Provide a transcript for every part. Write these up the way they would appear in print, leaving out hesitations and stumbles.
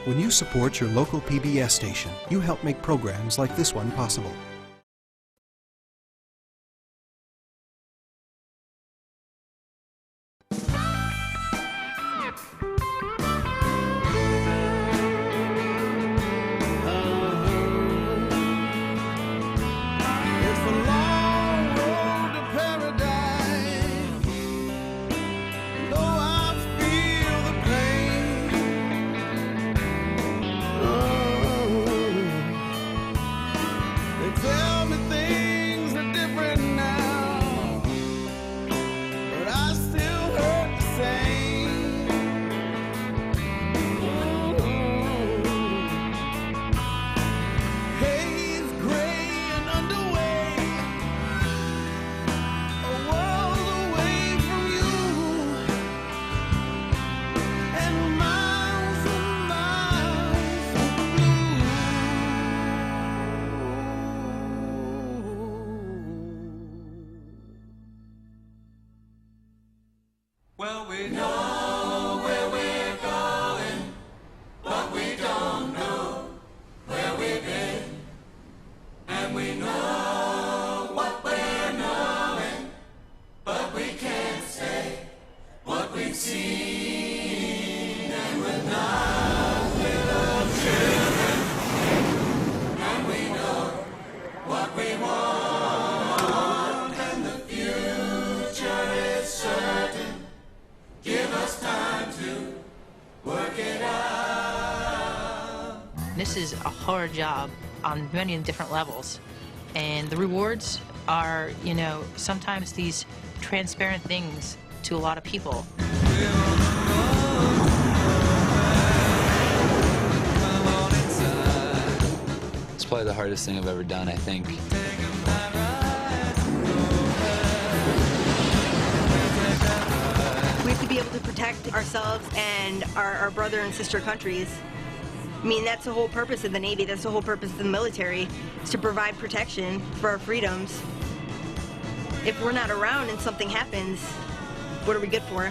When you support your local PBS station, you help make programs like this one possible. Well, we know where we're going, but we don't know where we've been. And we know what we're knowing, but we can't say what we've seen. And we're not little children, and we know what we want, and the future is certain. Give us time to work it out. This is a hard job on many different levels. And the rewards are, you know, sometimes these transparent things to a lot of people. It's probably the hardest thing I've ever done, I think. We have to be able to protect ourselves and our brother and sister countries. I mean, that's the whole purpose of the Navy, that's the whole purpose of the military, is to provide protection for our freedoms. If we're not around and something happens, what are we good for?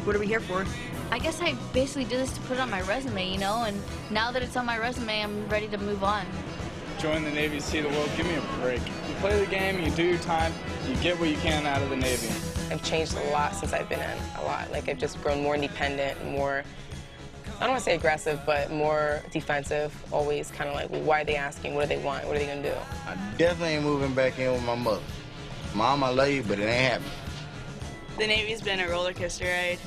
What are we here for? I guess I basically did this to put it on my resume, you know, and now that it's on my resume, I'm ready to move on. Join the Navy, see the world, give me a break. You play the game, you do your time, you get what you can out of the Navy. I've changed a lot since I've been in, a lot. Like, I've just grown more independent, more, I don't want to say aggressive, but more defensive, always kind of like, well, why are they asking? What do they want? What are they going to do? I definitely ain't moving back in with my mother. Mom, I love you, but it ain't happening. The Navy's been a roller coaster ride.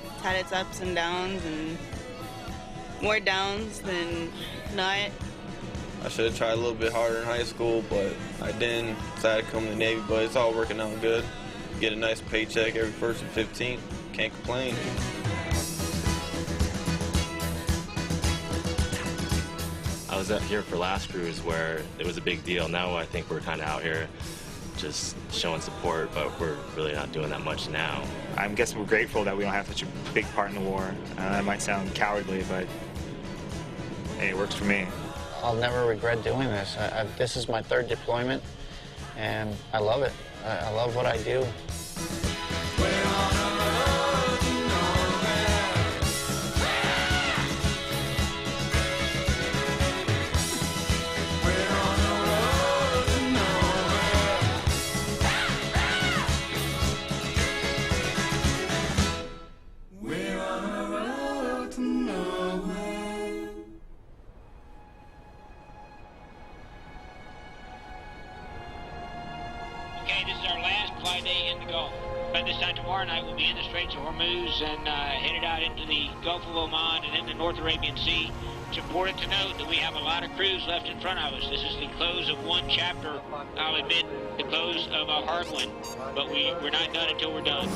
It's had its ups and downs, and more downs than not. I should have tried a little bit harder in high school, but I didn't. Decided to come to the Navy, but it's all working out good. Get a nice paycheck every 1st and 15th. Can't complain. I was out here for last cruise where it was a big deal. Now I think we're kind of out here just showing support, but we're really not doing that much now. I guess we're grateful that we don't have such a big part in the war. That might sound cowardly, but hey, it works for me. I'll never regret doing this. This is my 3rd deployment, and I love it. I love what I do. Okay, this is our last flight day in the Gulf. By this time tomorrow night, we'll be in the Straits of Hormuz and headed out into the Gulf of Oman and then the North Arabian Sea. It's important to note that we have a lot of cruise left in front of us. This is the close of one chapter. I'll admit, the close of a hard one, but we're not done until we're done.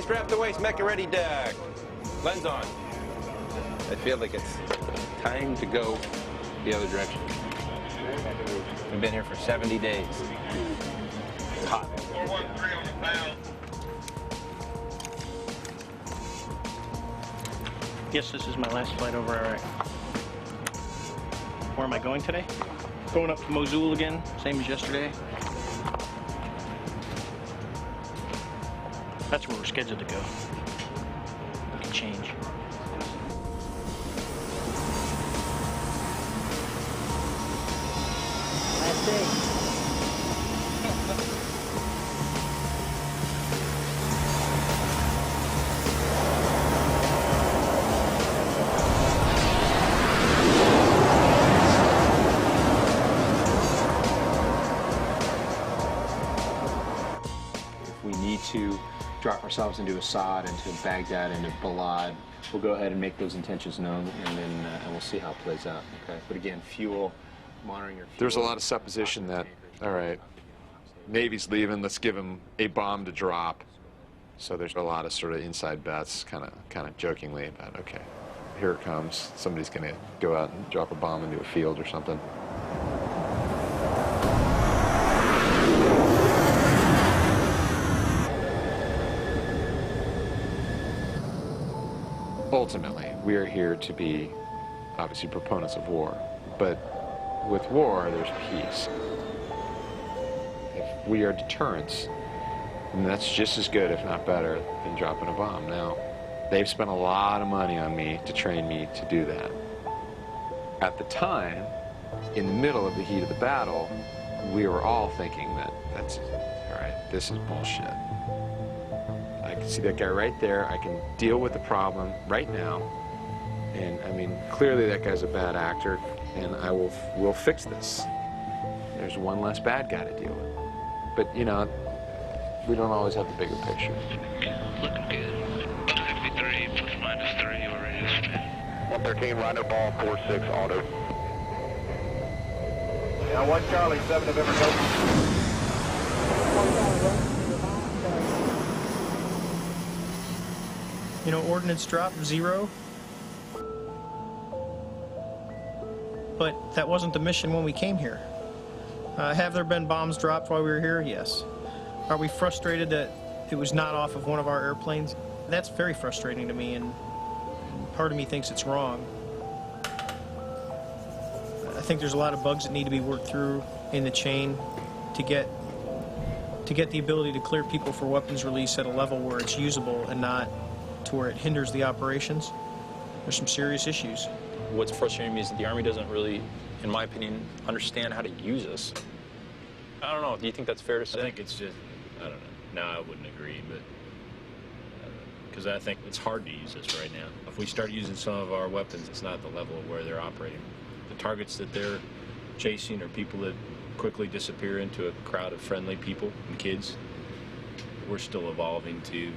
Wrap the waist, mecha ready, Doug. Lens on. I feel like it's time to go the other direction. We've been here for 70 days. It's hot. Yes, this is my last flight over Iraq. Where am I going today? Going up to Mosul again, same as yesterday. That's where we're scheduled to go. We can change. Last day. To drop ourselves into Assad, into Baghdad, into Balad, we'll go ahead and make those intentions known, and then and we'll see how it plays out. Okay. But again, fuel, monitoring your fuel. There's a lot of supposition that, all right, Navy's leaving, let's give them a bomb to drop. So there's a lot of sort of inside bets, kind of jokingly about, okay, here it comes. Somebody's going to go out and drop a bomb into a field or something. Ultimately, we are here to be, obviously, proponents of war. But with war, there's peace. If we are deterrents, then that's just as good, if not better, than dropping a bomb. Now, they've spent a lot of money on me to train me to do that. At the time, in the middle of the heat of the battle, we were all thinking that, that's, all right, this is bullshit. I can see that guy right there. I can deal with the problem right now. And, I mean, clearly that guy's a bad actor, and we'll fix this. There's one less bad guy to deal with. But, you know, we don't always have the bigger picture. Looking good. 153, plus minus 3, we're ready to spin. 113, Rhino ball, 46, auto. Yeah, 1 Charlie, 7 November, go. You know, ordnance drop, 0. But that wasn't the mission when we came here. Have there been bombs dropped while we were here? Yes. Are we frustrated that it was not off of one of our airplanes? That's very frustrating to me, and part of me thinks it's wrong. I think there's a lot of bugs that need to be worked through in the chain to get the ability to clear people for weapons release at a level where it's usable and not to where it hinders the operations. There's some serious issues. What's frustrating me is that the Army doesn't really, in my opinion, understand how to use us. I don't know. Do you think that's fair to say? I think it's just, I don't know. No, I wouldn't agree, but because I think it's hard to use this right now. If we start using some of our weapons, it's not the level of where they're operating. The targets that they're chasing are people that quickly disappear into a crowd of friendly people and kids. We're still evolving to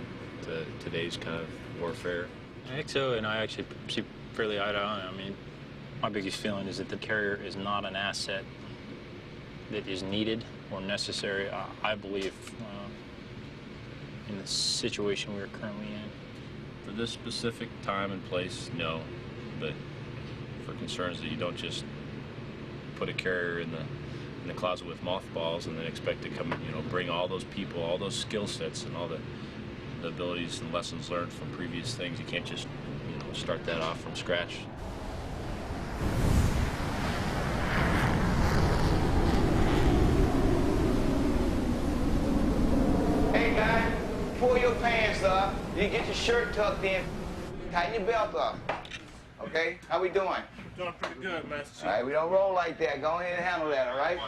today's kind of warfare. I think so, and I actually see fairly eye to eye. I mean, my biggest feeling is that the carrier is not an asset that is needed or necessary, I believe, in the situation we're currently in. For this specific time and place, no. But for concerns that you don't just put a carrier in the closet with mothballs and then expect to come, you know, bring all those people, all those skill sets and all the abilities and lessons learned from previous things. You can't just, you know, start that off from scratch. Hey guy, pull your pants up. You get your shirt tucked in. Tighten your belt up. Okay? How we doing? Doing pretty good, Master Chief. All right, we don't roll like that. Go ahead and handle that, all right?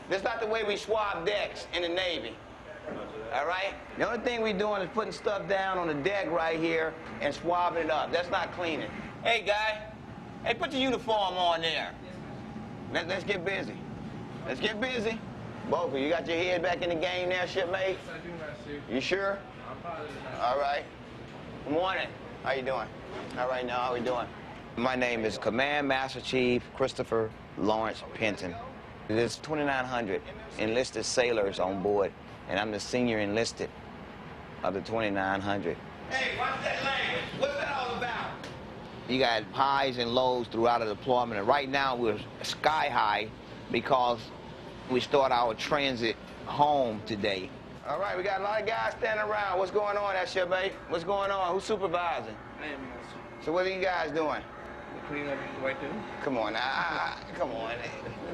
That's not the way we swab decks in the Navy. All right? The only thing we're doing is putting stuff down on the deck right here and swabbing it up. That's not cleaning. Hey, guy. Hey, put your uniform on there. Let's get busy. Let's get busy. Both of you got your head back in the game there, shipmate? I do, Master Chief. You sure? I'm positive. All right. Good morning. How you doing? All right, now, how we doing? My name is Command Master Chief Christopher Lawrence Penton. There's 2,900 enlisted sailors on board, and I'm the senior enlisted of the 2,900. Hey, watch that language. What's that all about? You got highs and lows throughout the deployment, and right now we're sky high because we start our transit home today. All right, we got a lot of guys standing around. What's going on, that shipmate? What's going on? Who's supervising? I am, Master. So what are you guys doing? Cleaning up the white dude? Come on, come on.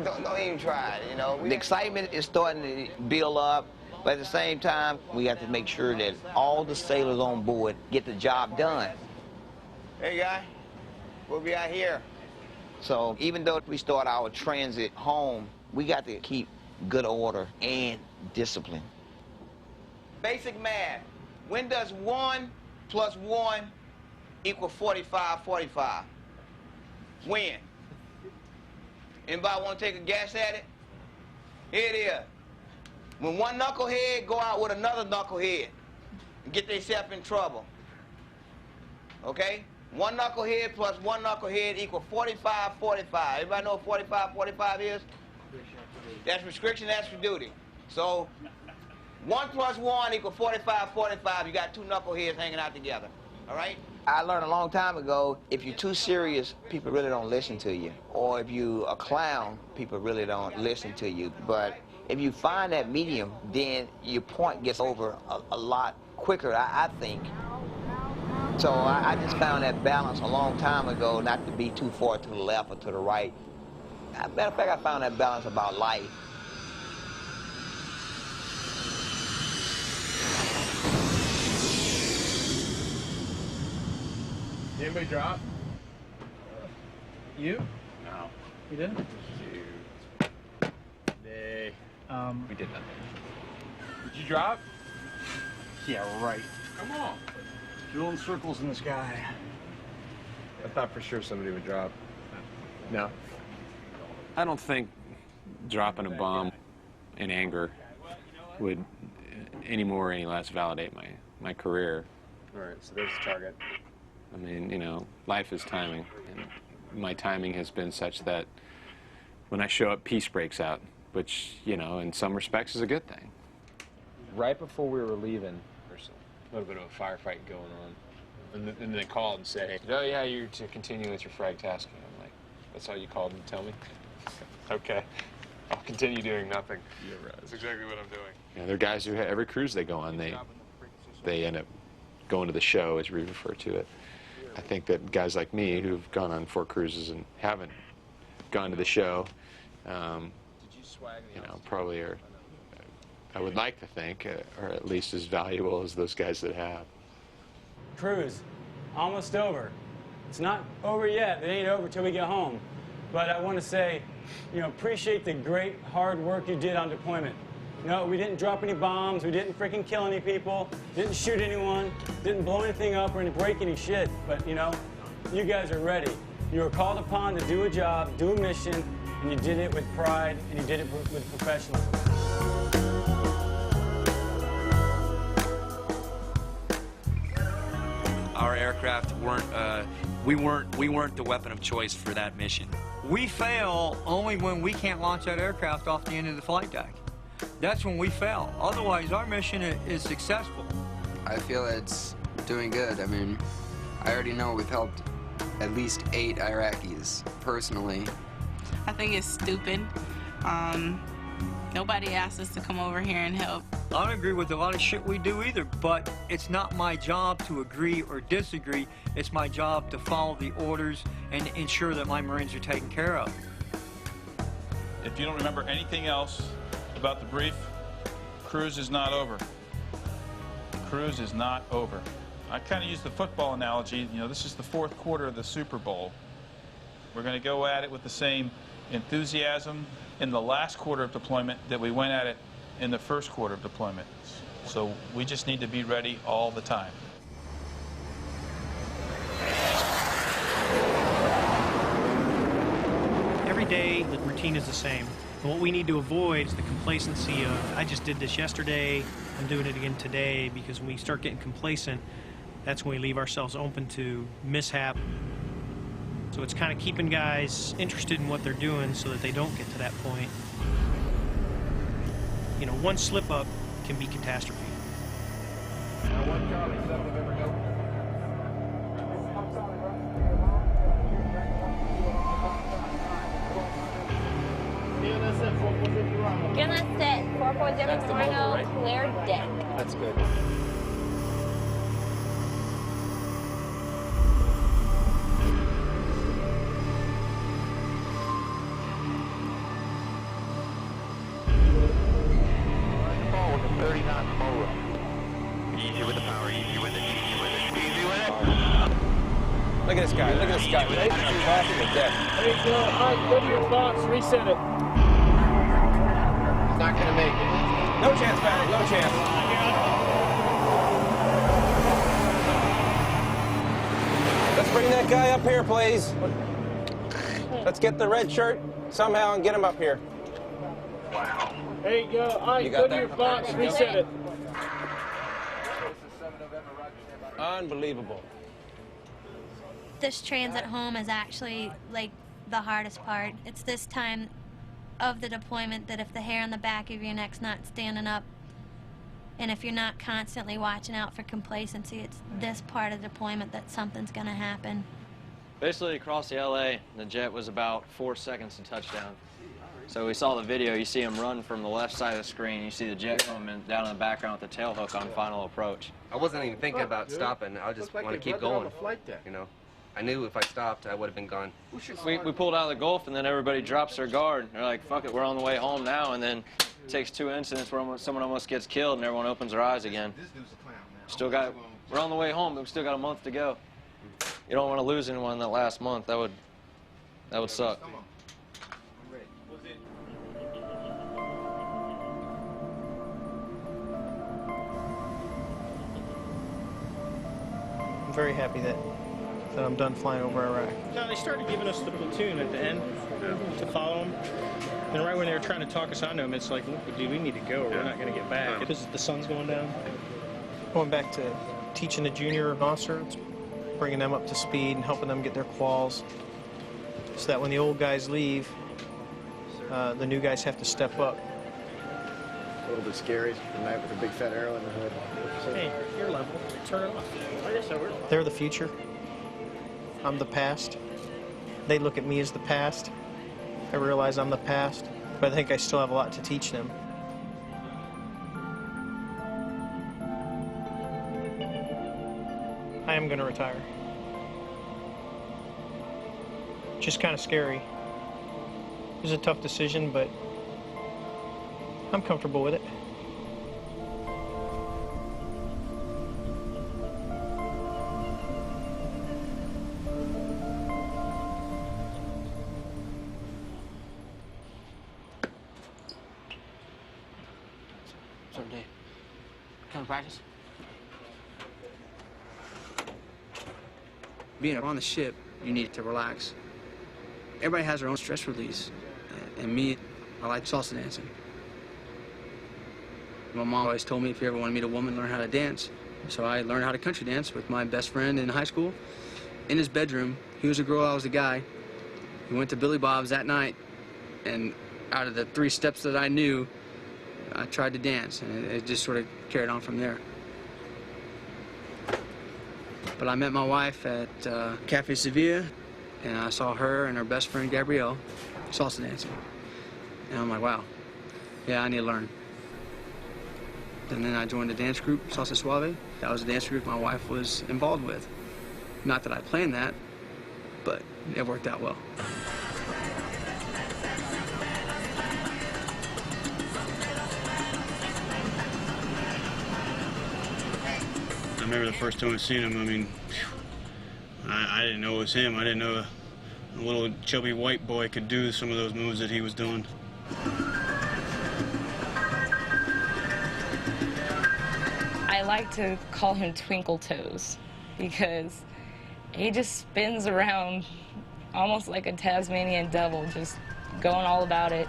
Don't even try it, you know. The excitement is starting to build up, but at the same time, we have to make sure that all the sailors on board get the job done. Hey, guy, we'll be out here. So even though we start our transit home, we got to keep good order and discipline. Basic math. When does 1 + 1 equal 45? When? Anybody want to take a guess at it? Here it is. When one knucklehead go out with another knucklehead and get themselves in trouble. Okay? One knucklehead plus one knucklehead equal 45. Everybody know what 45 is? That's restriction, that's for duty. So 1 + 1 equal 45. You got two knuckleheads hanging out together. All right? I learned a long time ago, if you're too serious, people really don't listen to you. Or if you're a clown, people really don't listen to you. But if you find that medium, then your point gets over a lot quicker, I think. So I just found that balance a long time ago, not to be too far to the left or to the right. Matter of fact, I found that balance about life. Did anybody drop? You? No. You didn't? They. We did nothing. Did you drop? Yeah, right. Come on. Drilling circles in the sky. I thought for sure somebody would drop. No. I don't think dropping a bomb in anger would any more or any less validate my career. All right, so there's the target. I mean, you know, life is timing, and my timing has been such that when I show up, peace breaks out, which, you know, in some respects is a good thing. Right before we were leaving, there's a little bit of a firefight going on, and they called and said, hey, oh yeah, you're to continue with your frag task. And I'm like, that's all you called to tell me? Okay, I'll continue doing nothing. You're right. That's exactly what I'm doing. You know, there are guys who, every cruise they go on, they end up going to the show, as we refer to it. I think that guys like me who've gone on 4 cruises and haven't gone to the show, you know, probably are, I would like to think, are at least as valuable as those guys that have. Cruise, almost over. It's not over yet. It ain't over till we get home. But I want to say, you know, appreciate the great hard work you did on deployment. No, we didn't drop any bombs, we didn't freaking kill any people, didn't shoot anyone, didn't blow anything up or break any shit. But, you know, you guys are ready. You were called upon to do a job, do a mission, and you did it with pride, and you did it with professionalism. Our aircraft we weren't the weapon of choice for that mission. We fail only when we can't launch that aircraft off the end of the flight deck. That's when we fail. Otherwise, our mission is successful. I feel it's doing good. I mean, I already know we've helped at least 8 Iraqis, personally. I think it's stupid. Nobody asked us to come over here and help. I don't agree with a lot of shit we do either, but it's not my job to agree or disagree. It's my job to follow the orders and ensure that my Marines are taken care of. If you don't remember anything else about the brief, cruise is not over. Cruise is not over. I kind of use the football analogy. You know, this is the 4th quarter of the Super Bowl. We're going to go at it with the same enthusiasm in the last quarter of deployment that we went at it in the first quarter of deployment. So we just need to be ready all the time. Every day, the routine is the same. And what we need to avoid is the complacency of, I just did this yesterday, I'm doing it again today, because when we start getting complacent, that's when we leave ourselves open to mishap. So it's kind of keeping guys interested in what they're doing so that they don't get to that point. You know, one slip up can be catastrophe. Now 1 Charlie, 7 November, go. Gonna set 440 Toronto, clear deck. That's good. Easy with the power, easy with it, easy with it. Easy with it. Look at this guy, look at this guy. Right? He's passing the deck. There you go. All right, go to your box, reset it. He's not gonna make it. No chance, Patrick, no chance. Let's bring that guy up here, please. Let's get the red shirt somehow and get him up here. Wow. There you go. All right, go to your box, reset it. Unbelievable. This transit home is actually like the hardest part. It's this time of the deployment that if the hair on the back of your neck's not standing up, and if you're not constantly watching out for complacency, it's this part of the deployment that something's gonna happen. Basically, across the LA, the jet was about 4 seconds to touchdown. So we saw the video, you see him run from the left side of the screen, you see the jet coming down in the background with the tail hook on final approach. I wasn't even thinking about stopping. I just want to keep going, you know. I knew if I stopped, I would have been gone. We pulled out of the Gulf, and then everybody drops their guard. They're like, fuck it, we're on the way home now, and then it takes 2 incidents where someone almost gets killed, and everyone opens their eyes again. We're on the way home, but we still got a month to go. You don't want to lose anyone in that last month. That would suck. I'm very happy that I'm done flying over Iraq. No, they started giving us the platoon at the end to follow them. And right when they were trying to talk us onto them, it's like, look, dude, we need to go or we're not going to get back because the sun's going down. Going back to teaching the junior officers, bringing them up to speed and helping them get their quals so that when the old guys leave, the new guys have to step up. A little bit scary, the night with a big fat arrow in the hood. Hey, you're level. Turn it off. They're the future. I'm the past. They look at me as the past. I realize I'm the past, but I think I still have a lot to teach them. I am going to retire. Just kind of scary. It was a tough decision, but I'm comfortable with it. Someday. Come to practice. Being on the ship, you need to relax. Everybody has their own stress release. And me, I like salsa dancing. My mom always told me if you ever want to meet a woman, learn how to dance. So I learned how to country dance with my best friend in high school. In his bedroom, he was a girl, I was a guy. We went to Billy Bob's that night, and out of the 3 steps that I knew, I tried to dance, and it just sort of carried on from there. But I met my wife at Cafe Sevilla, and I saw her and her best friend, Gabrielle, salsa dancing. And I'm like, wow, yeah, I need to learn. And then I joined the dance group, Salsa Suave. That was a dance group my wife was involved with. Not that I planned that, but it worked out well. I remember the first time I seen him, I mean, I didn't know it was him. I didn't know a little chubby white boy could do some of those moves that he was doing. I like to call him Twinkle Toes because he just spins around almost like a Tasmanian devil, just going all about it.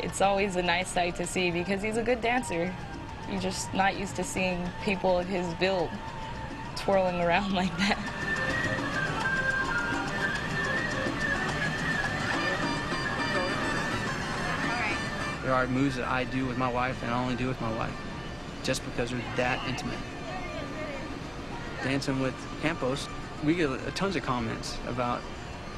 It's always a nice sight to see because he's a good dancer. You're just not used to seeing people of his build twirling around like that. There are moves that I do with my wife and I only do with my wife, just because they're that intimate. Dancing with Campos, we get tons of comments about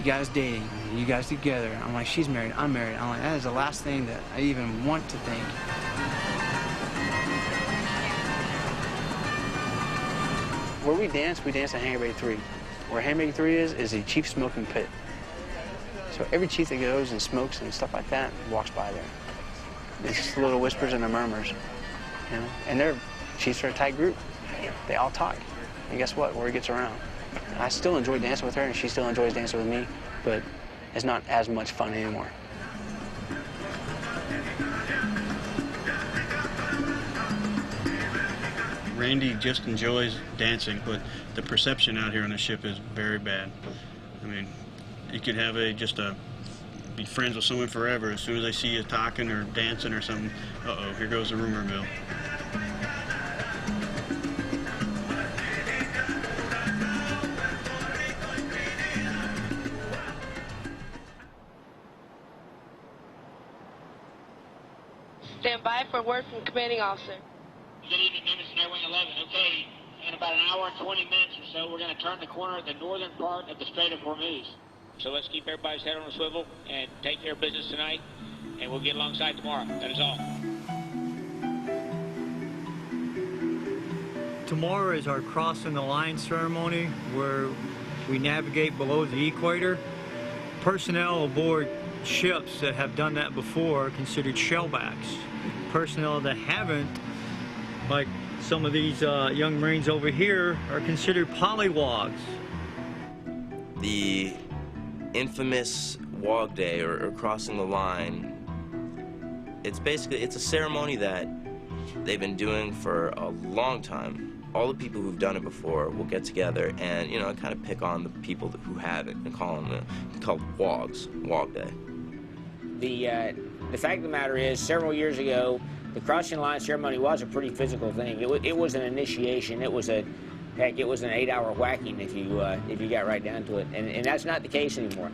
you guys dating, you guys together. I'm like, she's married, I'm married. I'm like, that is the last thing that I even want to think. Where we dance at Hangar Bay 3. Where Hangar Bay 3 is the chief smoking pit. So every chief that goes and smokes and stuff like that walks by there. It's just little whispers and the murmurs. And Chiefs are a tight group. They all talk. And guess what? Word gets around. I still enjoy dancing with her, and she still enjoys dancing with me, but it's not as much fun anymore. Randy just enjoys dancing, but the perception out here on the ship is very bad. I mean, you could have be friends with someone forever. As soon as they see you talking or dancing or something, uh-oh, here goes the rumor mill. Stand by for word from commanding officer. Good evening, members of Airwing 11. Okay, in about an hour and 20 minutes or so, we're going to turn the corner at the northern part of the Strait of Hormuz. So let's keep everybody's head on a swivel and take care of business tonight, and we'll get alongside tomorrow. That is all. Tomorrow is our crossing the line ceremony where we navigate below the equator. Personnel aboard ships that have done that before are considered shellbacks. Personnel that haven't, like some of these young Marines over here, are considered polywogs. The infamous Wog Day or crossing the line, it's a ceremony that they've been doing for a long time. All the people who've done it before will get together and, kind of pick on the people who haven't and call them called wogs, Wog Day. The fact of the matter is, several years ago, the crossing the line ceremony was a pretty physical thing. It was an initiation. It was an 8-hour whacking if you got right down to it, and that's not the case anymore.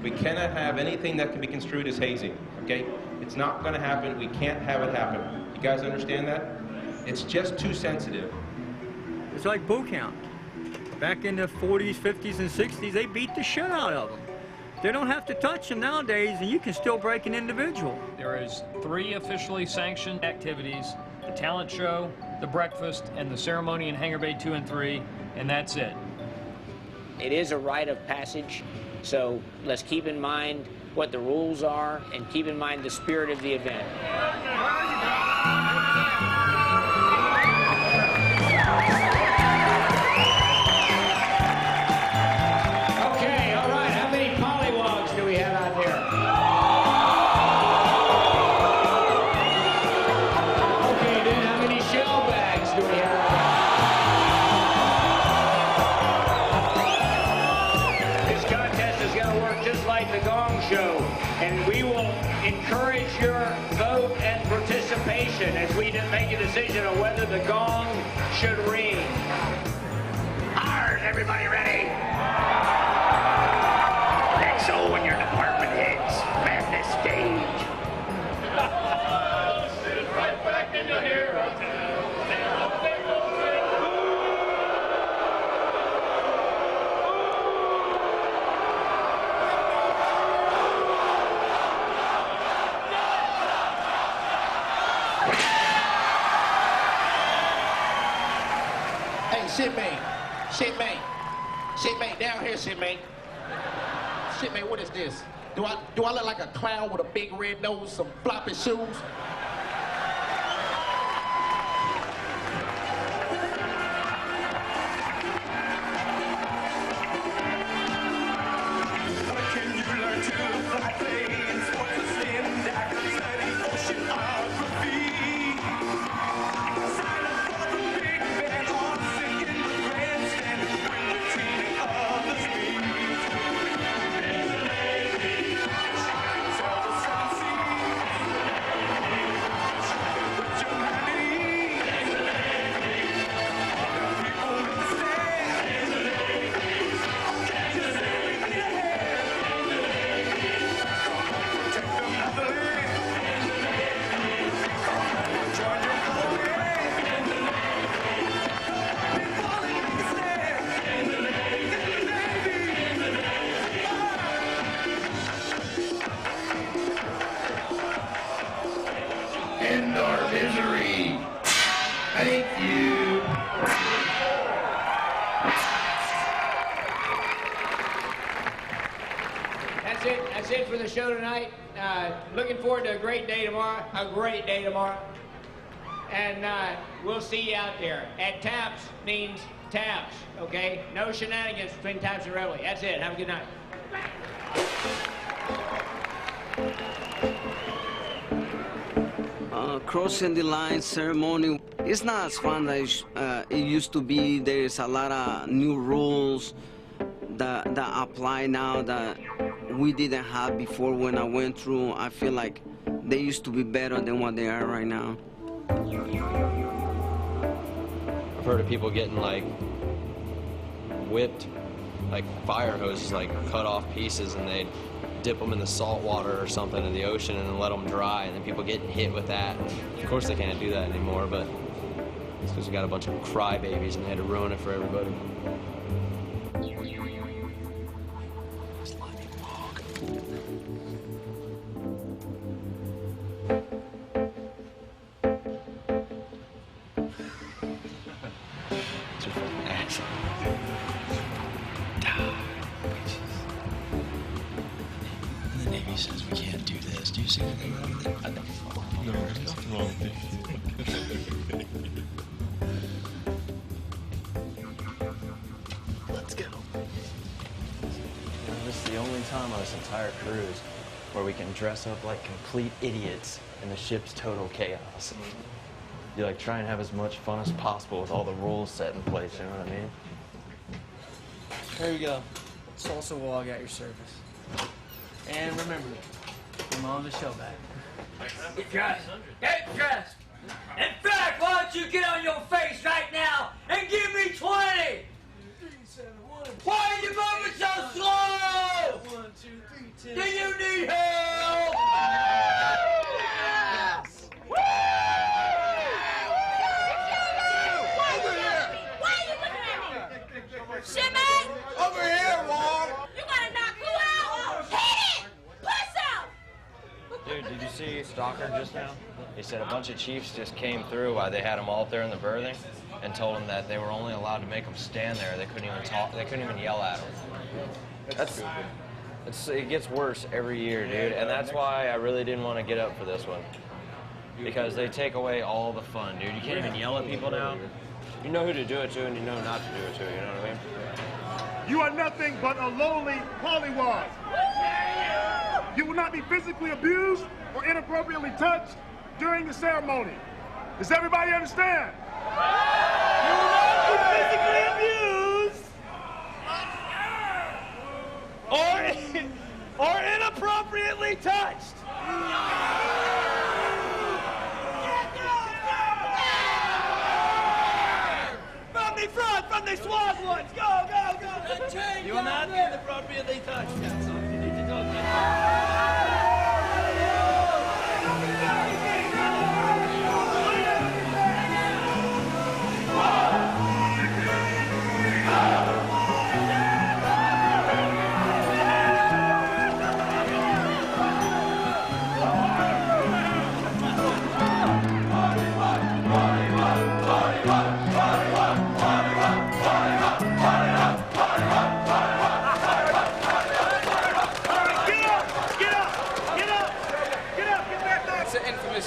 We cannot have anything that can be construed as hazing, okay? It's not going to happen. We can't have it happen. You guys understand that? It's just too sensitive. It's like boot camp. Back in the 40s, 50s, and 60s, they beat the shit out of them. They don't have to touch them nowadays, and you can still break an individual. There is 3 officially sanctioned activities: the talent show, the breakfast, and the ceremony in Hangar Bay 2 and 3, and that's it. It is a rite of passage, so let's keep in mind what the rules are and keep in mind the spirit of the event. Okay, all right. How many polywogs do we have out there? Okay, then how many shell bags do we have out there? This contest is going to work just like the Gong Show, and we will encourage your vote and participation as we make a decision on whether the gong should ring. Is everybody ready? That's so when your department heads man this stage. Sit right back in your hero town. Hey, shipmate, down here, shipmate. Shipmate, what is this? Do I look like a clown with a big red nose, some floppy shoes? End our misery. Thank you. That's it for the show tonight. Looking forward to a great day tomorrow. and we'll see you out there. And taps means taps, okay? No shenanigans between taps and reveille. That's it. Have a good night. Crossing the line ceremony, it's not as fun as it used to be. There's a lot of new rules that apply now that we didn't have before when I went through. I feel like they used to be better than what they are right now. I've heard of people getting like whipped, like fire hoses, like cut off pieces, and they'd dip them in the salt water or something in the ocean and then let them dry, and then people getting hit with that. Of course they can't do that anymore, but it's because we got a bunch of crybabies and they had to ruin it for everybody. The Navy says we can't do this. Do you see anything wrong with it? No, there's nothing wrong with it. Let's go. This is the only time on this entire cruise where we can dress up like complete idiots in the ship's total chaos. You like try and have as much fun as possible with all the rules set in place, you know what I mean? Here we go. Salsa Wog at your service. And remember, your mom's a show back. Get dressed. Get dressed. In fact, why don't you get on your face right now and give me 20? Why are you moving so slow? 1, 2, 3, 10. Do you need help? Shimmy! Over here, Wong! You gotta knock who out? Hit it! Push up! Dude, did you see Stalker just now? He said a bunch of chiefs just came through while they had them all up there in the berthing and told them that they were only allowed to make them stand there. They couldn't even talk. They couldn't even yell at them. It gets worse every year, dude, and that's why I really didn't want to get up for this one. Because they take away all the fun, dude. You can't even yell at people now. You know who to do it to and you know not to do it to, you know what I mean? You are nothing but a lowly pollywog. You will not be physically abused or inappropriately touched during the ceremony. Does everybody understand? You will not be physically abused or inappropriately touched. From the swag ones! Go, go, go! You will not be inappropriately touched. That's all you need to go get.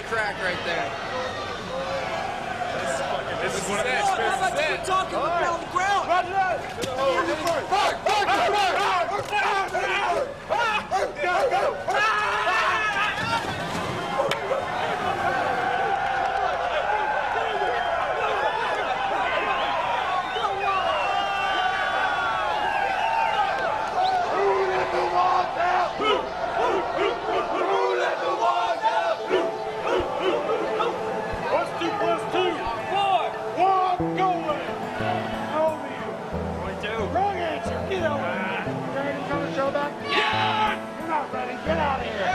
Crack right there. This is one of the experiences. How about you talking on the ground? Get out of here!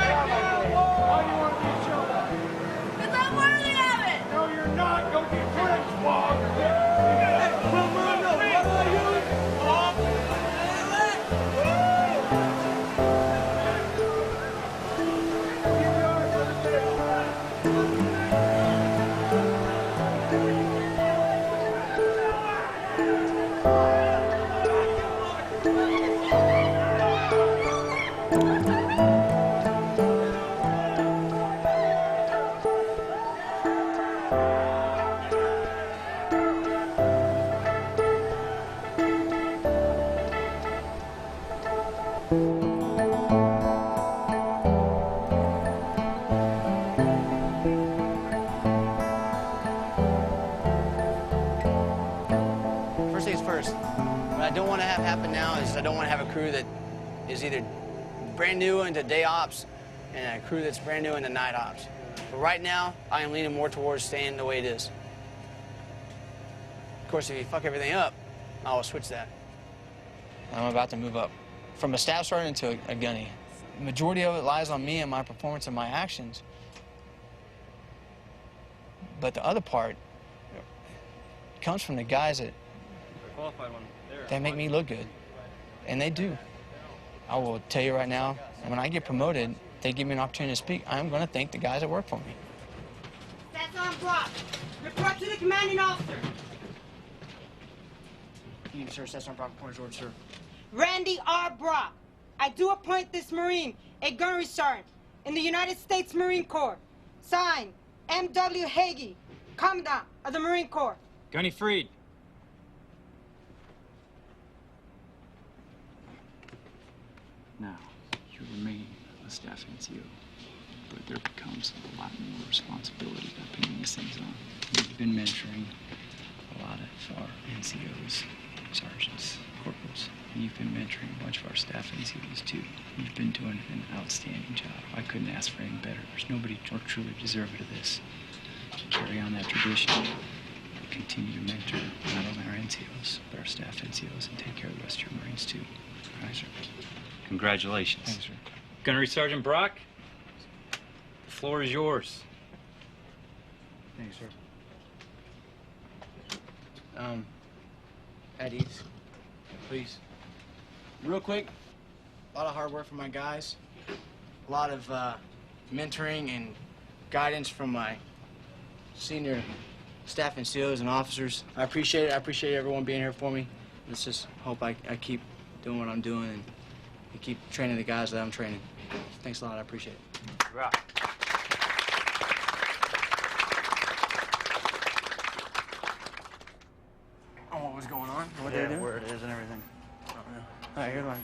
first. What I don't want to have happen now is I don't want to have a crew that is either brand new into day ops and a crew that's brand new into night ops. But right now, I am leaning more towards staying the way it is. Of course, if you fuck everything up, I will switch that. I'm about to move up from a staff sergeant to a gunny. The majority of it lies on me and my performance and my actions. But the other part comes from the guys that make me look good. And they do. I will tell you right now, when I get promoted, they give me an opportunity to speak, I'm going to thank the guys that work for me. That's on Brock. Report to the commanding officer. You, sir, Sergeant Brock, point order, sir. Randy R. Brock. I do appoint this Marine a gunnery sergeant in the United States Marine Corps. Signed, M.W. Hagee, Commandant of the Marine Corps. Gunny Freed. Now, you remain a staff NCO, but there becomes a lot more responsibility by putting these things on. You've been mentoring a lot of our NCOs, sergeants, corporals. And you've been mentoring a bunch of our staff NCOs too. You've been doing an outstanding job. I couldn't ask for any better. There's nobody more truly deserving of this. Carry on that tradition. Continue to mentor not only our NCOs, but our staff NCOs, and take care of the rest of your Marines too. All right, sir. Congratulations. Thanks, sir. Gunnery Sergeant Brock, the floor is yours. Thanks, sir. At ease, please. Real quick, a lot of hard work from my guys, a lot of mentoring and guidance from my senior staff NCOs and officers. I appreciate it. I appreciate everyone being here for me. Let's just hope I keep doing what I'm doing and keep training the guys that I'm training. Thanks a lot. I appreciate it. Right. On what was going on? What Yeah, they doing? where it is and everything. I don't know. All right, here's my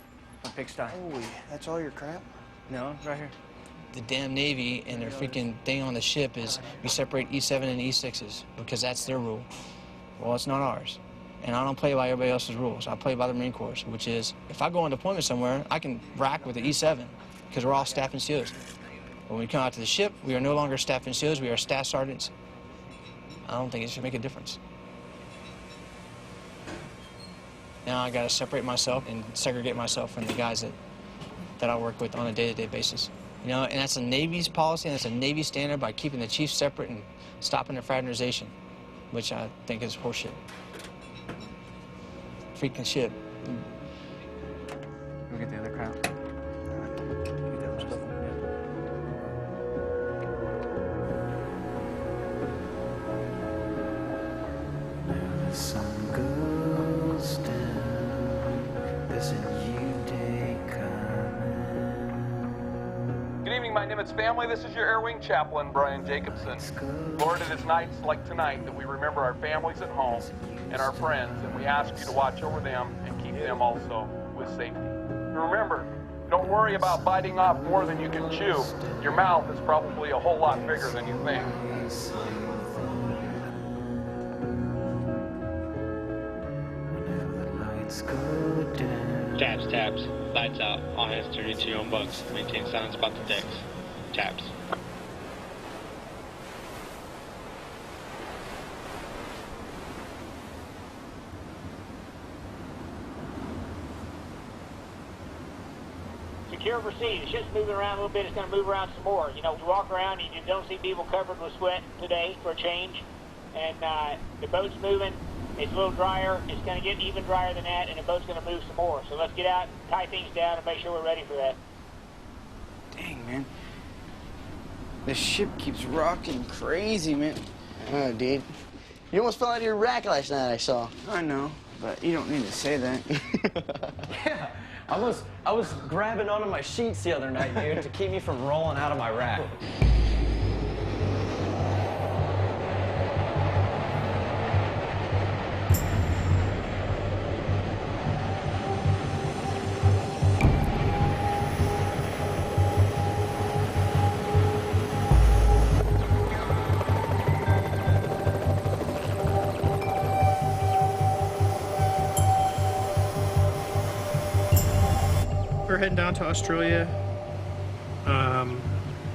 pigsty. Holy, that's all your crap? No, it's right here. The damn Navy and their freaking thing on the ship is we separate E7 and E6s because that's their rule. Well, it's not ours. And I don't play by everybody else's rules. I play by the Marine Corps, which is if I go on deployment somewhere, I can rack with the E7 because we're all staff NCOs. But when we come out to the ship, we are no longer staff NCOs, we are staff sergeants. I don't think it should make a difference. Now I gotta separate myself and segregate myself from the guys that I work with on a day-to-day basis. You know, and that's a Navy's policy, and that's a Navy standard by keeping the chiefs separate and stopping their fraternization, which I think is horseshit. Freaking shit. Go get the other crap. The sun goes down. There's a new day coming. Good evening, my Nimitz family. This is your Air Wing Chaplain, Brian Jacobson. Lord, it is nights like tonight that we remember our families at home and our friends, and we ask you to watch over them and keep them also with safety. And remember, don't worry about biting off more than you can chew. Your mouth is probably a whole lot bigger than you think. Taps, taps. Lights out. All hands turn into your own bunks. Maintain silence about the decks. Taps. Secure for sea. The ship's moving around a little bit. It's going to move around some more. You know, you walk around and you don't see people covered with sweat today for a change. And the boat's moving. It's a little drier. It's going to get even drier than that, and the boat's going to move some more. So let's get out, tie things down, and make sure we're ready for that. Dang, man. The ship keeps rocking crazy, man. Oh, dude. You almost fell out of your rack last night, I saw. I know, but you don't need to say that. Yeah, I was grabbing onto my sheets the other night, dude, to keep me from rolling out of my rack. water heading down to Australia.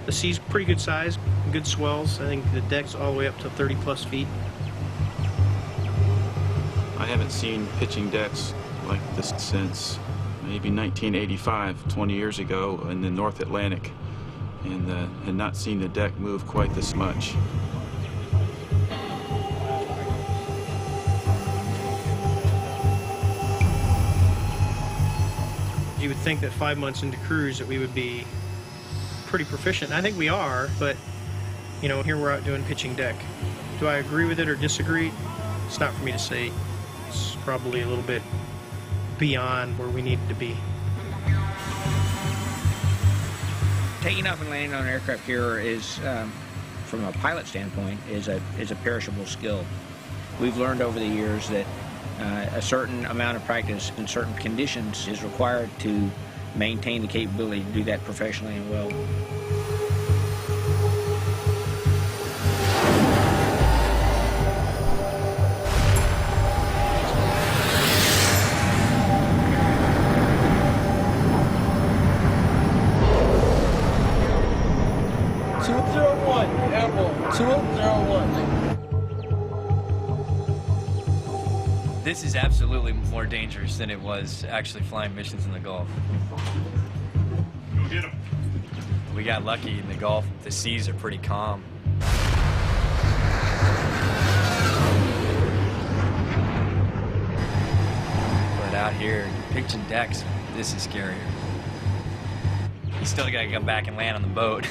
The sea's pretty good size, good swells. I think the deck's all the way up to 30+ feet. I haven't seen pitching decks like this since maybe 1985, 20 years ago in the North Atlantic, and had not seen the deck move quite this much. You would think that 5 months into cruise that we would be pretty proficient. I think we are, but you know, here we're out doing pitching deck. Do I agree with it or disagree? It's not for me to say. It's probably a little bit beyond where we needed to be. Taking off and landing on an aircraft here is, from a pilot standpoint, is a perishable skill. We've learned over the years that a certain amount of practice in certain conditions is required to maintain the capability to do that professionally and well. This is absolutely more dangerous than it was actually flying missions in the Gulf. Go get him. We got lucky in the Gulf. The seas are pretty calm. But out here, pitching decks, this is scarier. You still gotta come back and land on the boat.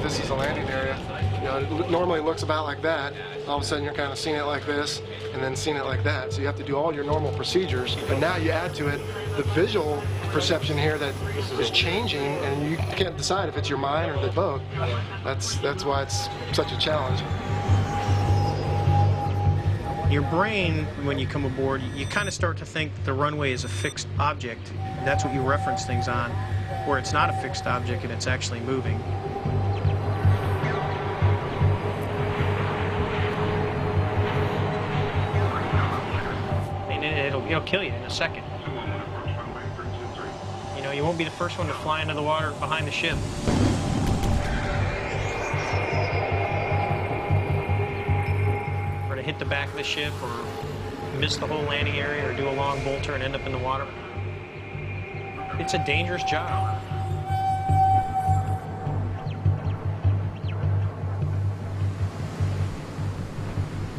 This is a landing area. You know, it normally looks about like that. All of a sudden, you're kind of seeing it like this, and then seeing it like that. So you have to do all your normal procedures, but now you add to it the visual perception here that is changing, and you can't decide if it's your mind or the boat. That's why it's such a challenge. Your brain, when you come aboard, you kind of start to think that the runway is a fixed object. That's what you reference things on, where it's not a fixed object and it's actually moving. It'll kill you in a second. You know, you won't be the first one to fly into the water behind the ship. Or to hit the back of the ship, or miss the whole landing area, or do a long bolter and end up in the water. It's a dangerous job.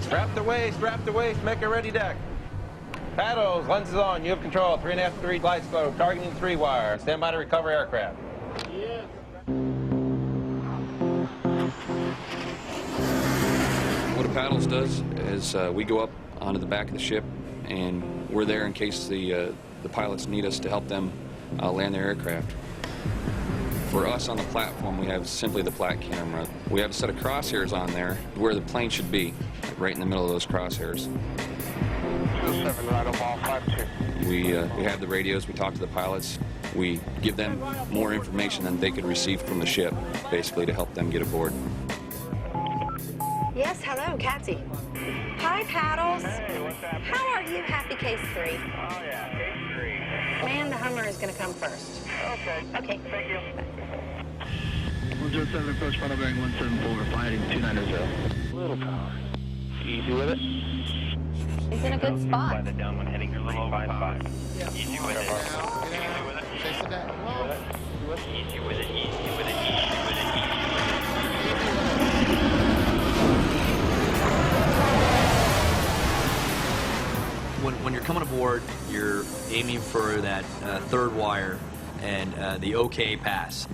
Strap the waist, make a ready deck. Paddles, lenses on, you have control, 3.5 degree glide slope, targeting 3 wire. Stand by to recover aircraft. Yeah. What a paddles does is we go up onto the back of the ship, and we're there in case the pilots need us to help them land their aircraft. For us on the platform, we have simply the plat camera. We have a set of crosshairs on there where the plane should be, right in the middle of those crosshairs. 7 right on ball 52. We have the radios, we talk to the pilots, we give them more information than they could receive from the ship, basically to help them get aboard. Yes, hello, Kathy. Hi, Paddles. Hey, what's up? How are you? Happy case 3. Oh, yeah, case 3. Man, the Hummer is going to come first. Okay. Okay. Thank you. 107 approach final bearing 174, flying 290. Little power. Easy with it. He's in a good spot. By the downwind heading 355. Yeah. Easy with it. Easy with it. Chase it down. Easy with it. Easy with it. Easy with it. When you're coming aboard, you're aiming for that third wire and the OK pass.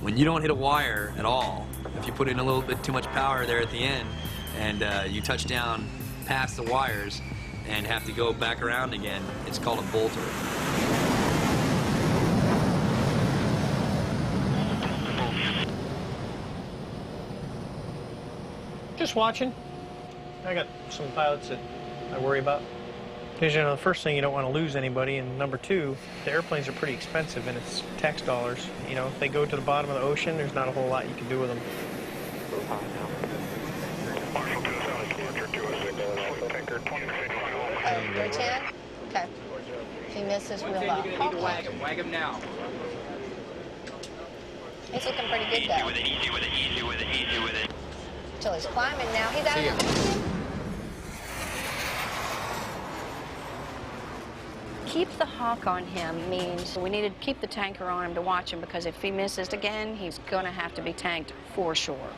When you don't hit a wire at all, if you put in a little bit too much power there at the end and you touch down past the wires and have to go back around again, it's called a bolter. Just watching. I got some pilots that I worry about. Because, you know, the first thing, you don't want to lose anybody, and number 2, the airplanes are pretty expensive, and it's tax dollars. You know, if they go to the bottom of the ocean, there's not a whole lot you can do with them. Hey, Chad? Okay. If he misses, we'll Wag him. Wag him now. He's looking pretty good, though. Easy with it. Till he's climbing now. He's out of there. Keep the hawk on him means we need to keep the tanker on him to watch him, because if he misses again, he's going to have to be tanked for sure.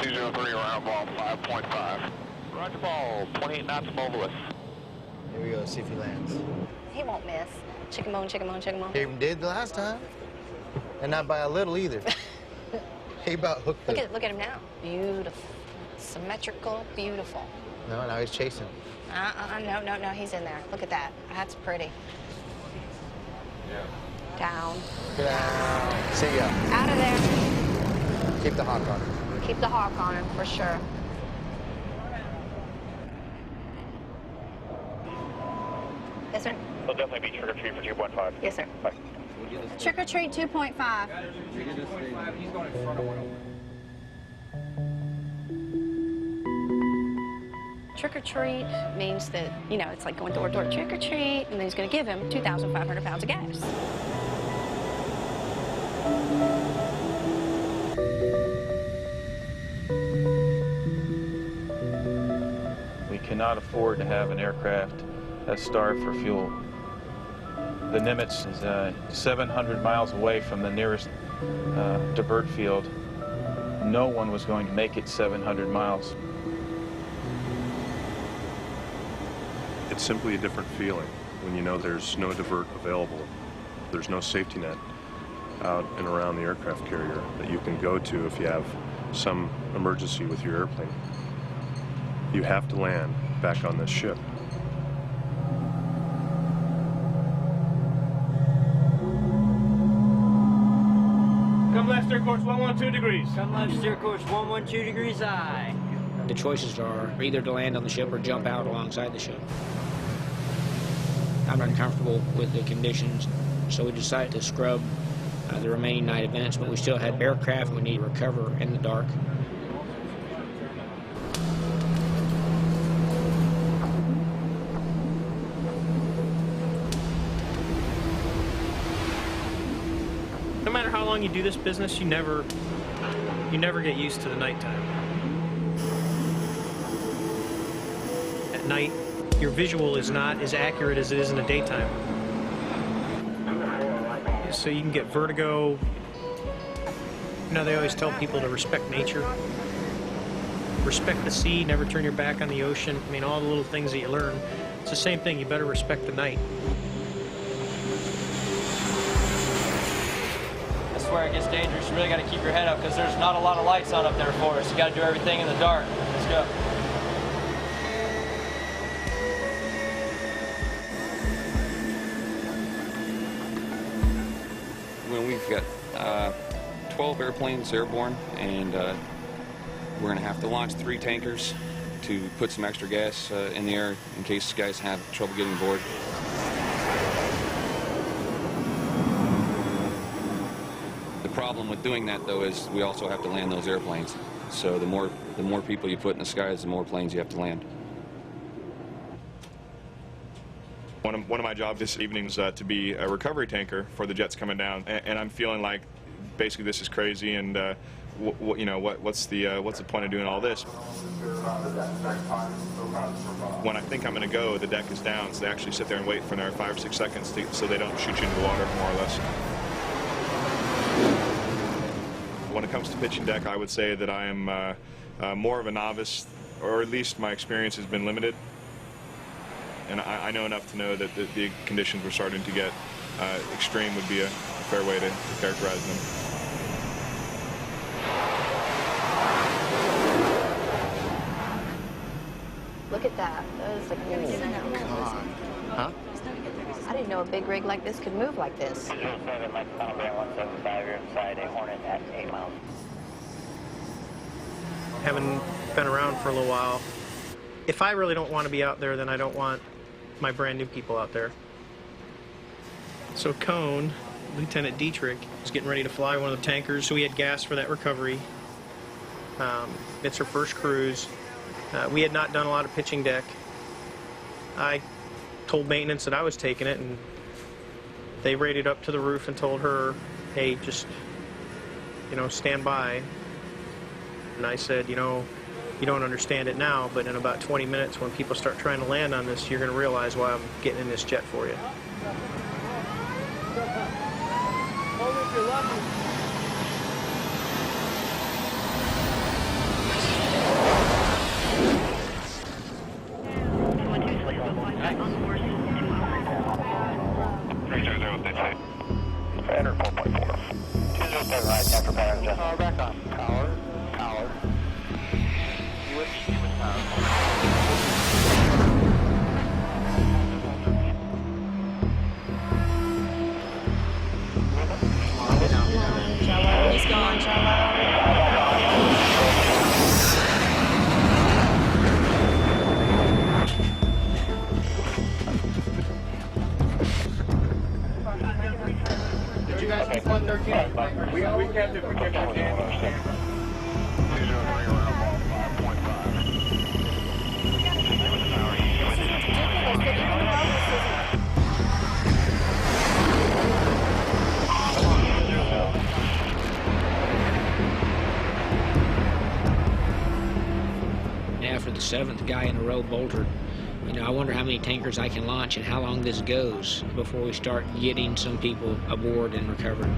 203 around ball 5.5. Roger ball, 28 knots Mobilis. Here we go, see if he lands. He won't miss. Chicken bone, chicken bone, chicken bone. He did the last time. And not by a little either. He about hooked it. Look at him now. Beautiful. Symmetrical, beautiful. No, now he's chasing. No, he's in there. Look at that. That's pretty. Yeah. Down. Down. See ya. Out of there. Keep the hawk on him. Keep the hawk on him, for sure. Yes, sir. We'll definitely be trick or treat for 2.5. Yes, sir. Bye. Trick or treat 2.5. He's going in front of one. Trick or treat means that, you know, it's like going door to door, trick or treat, and then he's going to give him 2,500 pounds of gas. We cannot afford to have an aircraft that's starved for fuel. The Nimitz is 700 miles away from the nearest divert field. No one was going to make it 700 miles. It's simply a different feeling when you know there's no divert available. There's no safety net out and around the aircraft carrier that you can go to if you have some emergency with your airplane. You have to land back on this ship. Come left steer course 112 degrees. Come left steer course 112 degrees aye. The choices are either to land on the ship or jump out alongside the ship. I'm uncomfortable with the conditions, so we decided to scrub the remaining night events, but we still had aircraft we need to recover in the dark. No matter how long you do this business, you never get used to the nighttime. At night, your visual is not as accurate as it is in the daytime. So you can get vertigo. You know, they always tell people to respect nature. Respect the sea, never turn your back on the ocean. I mean, all the little things that you learn. It's the same thing, you better respect the night. That's where it gets dangerous. You really got to keep your head up because there's not a lot of lights on up there for us. You got to do everything in the dark. Let's go. Well, we've got 12 airplanes airborne, and we're going to have to launch 3 tankers to put some extra gas in the air in case guys have trouble getting aboard. The problem with doing that, though, is we also have to land those airplanes. So the more people you put in the skies, the more planes you have to land. One of my jobs this evening is to be a recovery tanker for the jets coming down, and I'm feeling like basically this is crazy, and what's the point of doing all this? When I think I'm going to go, the deck is down, so they actually sit there and wait for another 5 or 6 seconds so they don't shoot you into the water, more or less. When it comes to pitching deck, I would say that I am more of a novice, or at least my experience has been limited. And I know enough to know that the conditions were starting to get extreme would be a fair way to characterize them. Look at that. That is like Huh? I didn't know a big rig like this could move like this. 07, Mike Final Bear 175, you're inside a Hornet at 8 miles. Having been around for a little while, if I really don't want to be out there, then I don't want my brand new people out there. So Cone, Lieutenant Dietrich, is getting ready to fly one of the tankers, so we had gas for that recovery. It's her first cruise. We had not done a lot of pitching deck. I told maintenance that I was taking it, and they raided up to the roof and told her, hey, just, you know, stand by. And I said, you know, you don't understand it now, but in about 20 minutes when people start trying to land on this, you're going to realize why I'm getting in this jet for you. Only if you're lucky. Pattern 4.4. 207 right after pattern adjustment. Back on. Power. You with power. He's gone, Did you guys keep 113? We kept it. We kept it. Now for the 7th guy in a row bolter, you know, I wonder how many tankers I can launch and how long this goes before we start getting some people aboard and recovering.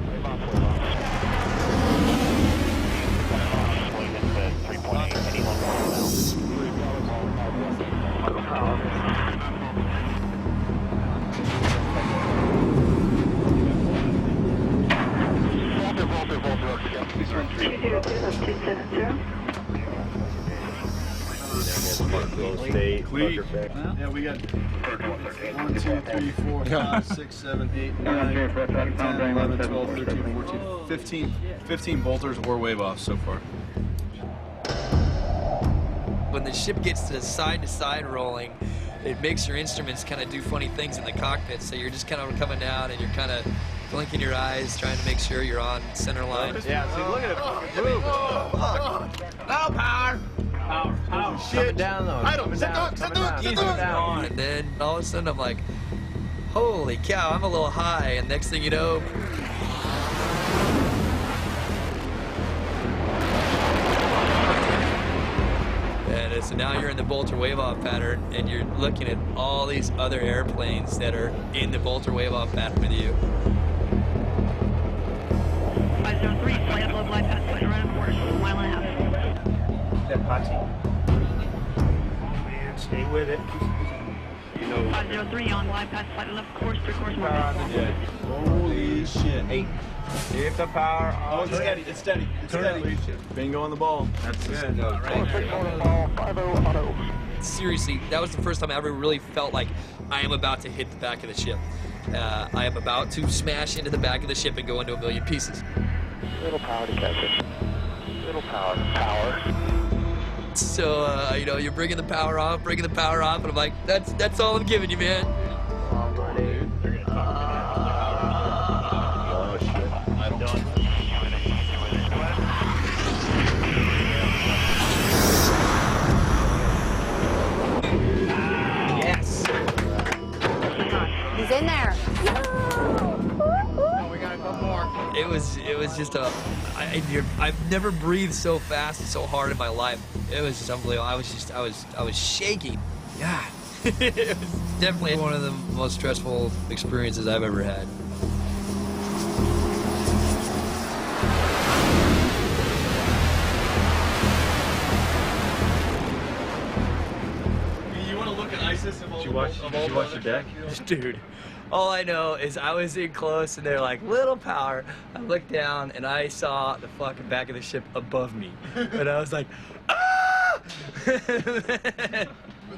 Yeah, we got 1, 2, 3, 4, 5, 6, 7, 8, 9, 10, 11, 12, 13, 14, 15 bolters or wave offs so far. When the ship gets to side rolling, it makes your instruments kind of do funny things in the cockpit. So you're just kind of coming down and you're kind of blinking your eyes, trying to make sure you're on center line. Yeah, see, look at it. Move. No power. Power. Shit. Down though. And then all of a sudden I'm like, holy cow, I'm a little high. And next thing you know, and so now you're in the bolter wave-off pattern, and you're looking at all these other airplanes that are in the bolter wave-off pattern with you. 503, flight above glide path, flight around course, 1.5 miles. That Patsy. Man, stay with it. 503 on glide path, flight left course, 3 course mark. Holy shit. 8. Keep the power on. Oh, it's steady. It's steady. It's steady. Bingo on the ball. That's good. Seriously, that was the first time I ever really felt like I am about to hit the back of the ship. I am about to smash into the back of the ship and go into a million pieces. Little power to catch it. Little power. Power. So, you know, you're bringing the power off, and I'm like, that's all I'm giving you, man. Oh, shit. I don't know. Yes. He's in there. We got a couple more. It was just I've never breathed so fast and so hard in my life. It was just unbelievable. I was shaking. God. It was definitely one of the most stressful experiences I've ever had. You want to look at ISIS of all Did you watch the deck? Dude, all I know is I was in close and they're like, little power. I looked down and I saw the fucking back of the ship above me. And I was like, ah!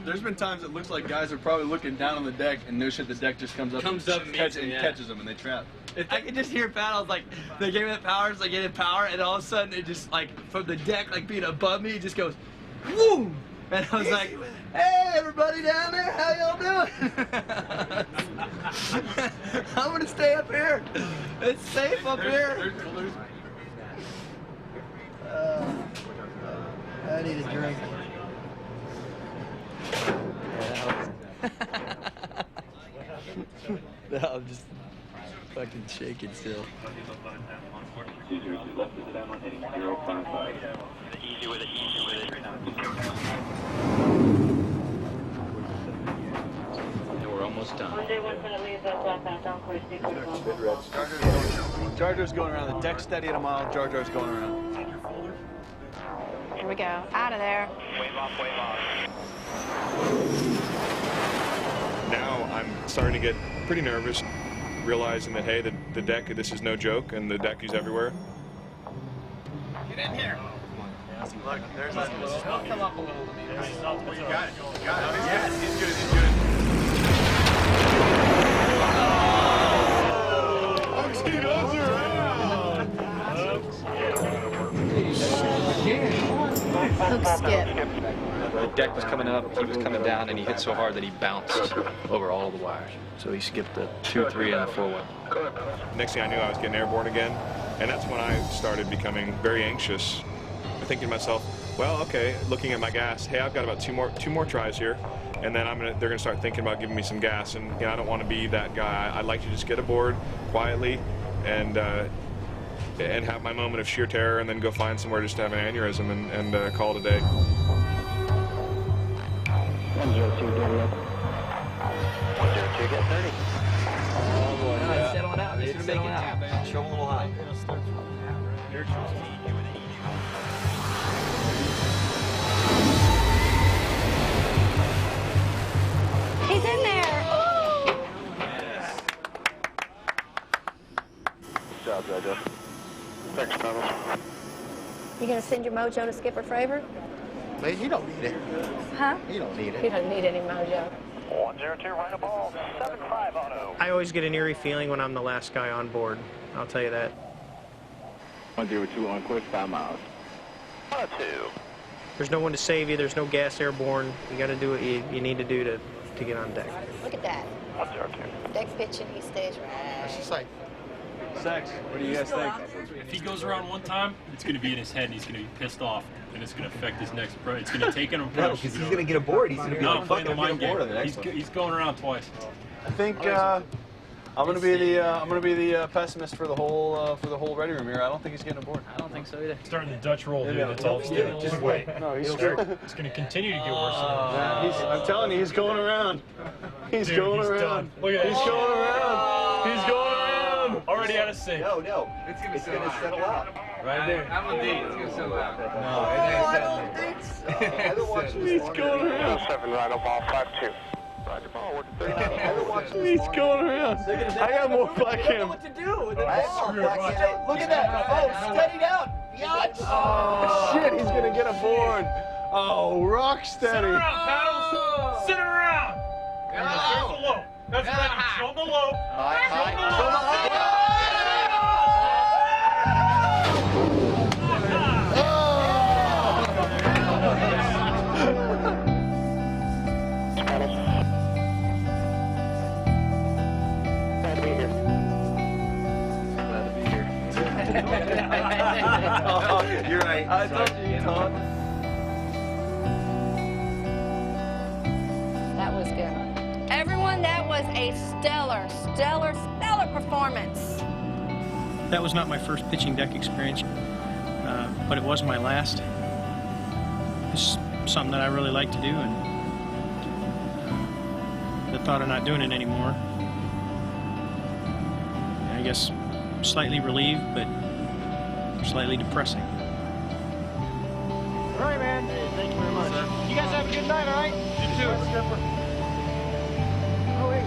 There's been times it looks like guys are probably looking down on the deck and no shit, the deck just comes up and catches them and they trap. I could just hear paddles, like, they gave me the power, so I gave it power, and all of a sudden it just, like, from the deck, like, being above me, it just goes, woo! And I was like, hey, everybody down there, how y'all doing? I'm gonna stay up here. It's safe up here. I need a drink. I'm just fucking shaking still. Easy with it, easy with it. We're almost done. Jar Jar's going around. The deck's steady at a mile. Jar Jar's going around. Here we go. Out of there. Wave off, wave off. Now I'm starting to get pretty nervous, realizing that, hey, the deck, this is no joke, and the deck is everywhere. Get in here. Look, there's that. I'll come up a little to me. You got it. You got it. Yes. He's good. He's good. Hook skip. The deck was coming up, he was coming down, and he hit so hard that he bounced over all the wires. So he skipped the 2, 3, and the 4-way. Next thing I knew, I was getting airborne again, and that's when I started becoming very anxious, thinking to myself, well, okay, looking at my gas, hey, I've got about two more tries here, and then they're gonna start thinking about giving me some gas, and I don't want to be that guy. I'd like to just get aboard quietly and have my moment of sheer terror, and then go find somewhere just to have an aneurysm and call it a day. 102, dirty up. 102, get 30. Oh boy, it's settling out. It's settling out. Show him a little high. He's in there. Ooh. Good job, Jojo. Thanks, Thomas. You gonna send your mojo to Skipper Fravor? Man, you don't need it. Huh? You don't need He it. doesn't need any mojo. 102, right a ball. 75 auto. I always get an eerie feeling when I'm the last guy on board. I'll tell you that. 102 on course, 5 miles. 102. There's no one to save you. There's no gas airborne. You got to do what you need to do to get on deck. Look at that. 102. Deck's pitching. He stays right. That's just like, Sex, what do you guys think? If he goes around one time, it's going to be in his head and he's going to be pissed off. And it's going to affect his next approach. It's going to take an approach. No, because he's going to get aboard. He's going to be like, fuck, I'm mind get aboard game. on the next one. He's going around twice. I think I'm gonna be the pessimist for the whole ready room here. I don't think he's getting aboard. I don't think so either. Starting the Dutch roll, dude. That's all it's doing. Just wait. No, he's scared. It's going to continue to get worse. I'm telling you, he's going around. He's going around. Done. Look at He's going around. He's going around. Already out of sync. No, it's going to settle out. Right there. I'm a D. It's going to settle out. No, I don't think so. I've been watching this He's going around. 7, right a ball, 5-2. Roger ball, working 30. I've been watching this. He's going around. I got more black I don't know him. what to do with it. Look at that. Oh, steadied out. Yacht. Oh, shit, he's going to get aboard. Oh, rock steady. Sit around, paddles. Sit around. Careful low. That's right. Show the low. Glad to be here. You're right. I told you, Todd. That was good. Everyone, that was a stellar performance. That was not my first pitching deck experience, but it was my last. It's something that I really like to do, and the thought of not doing it anymore, I guess slightly relieved, but slightly depressing. All right, man. Thank you very much. You guys have a good night, all right? You too. Oh, wait,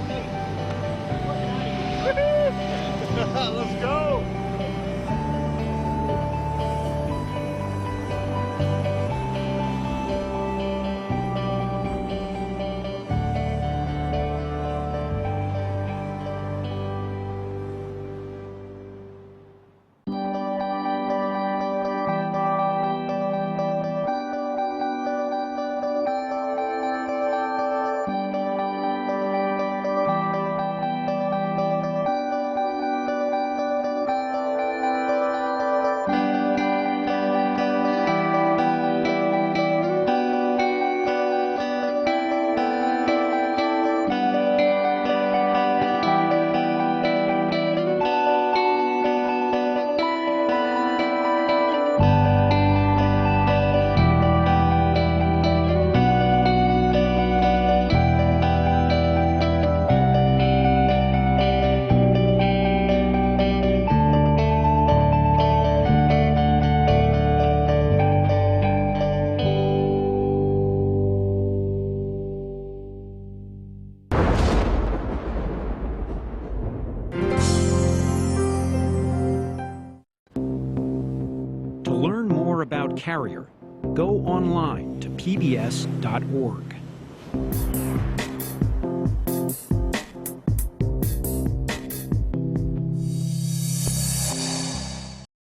let's go. more about Carrier, go online to pbs.org.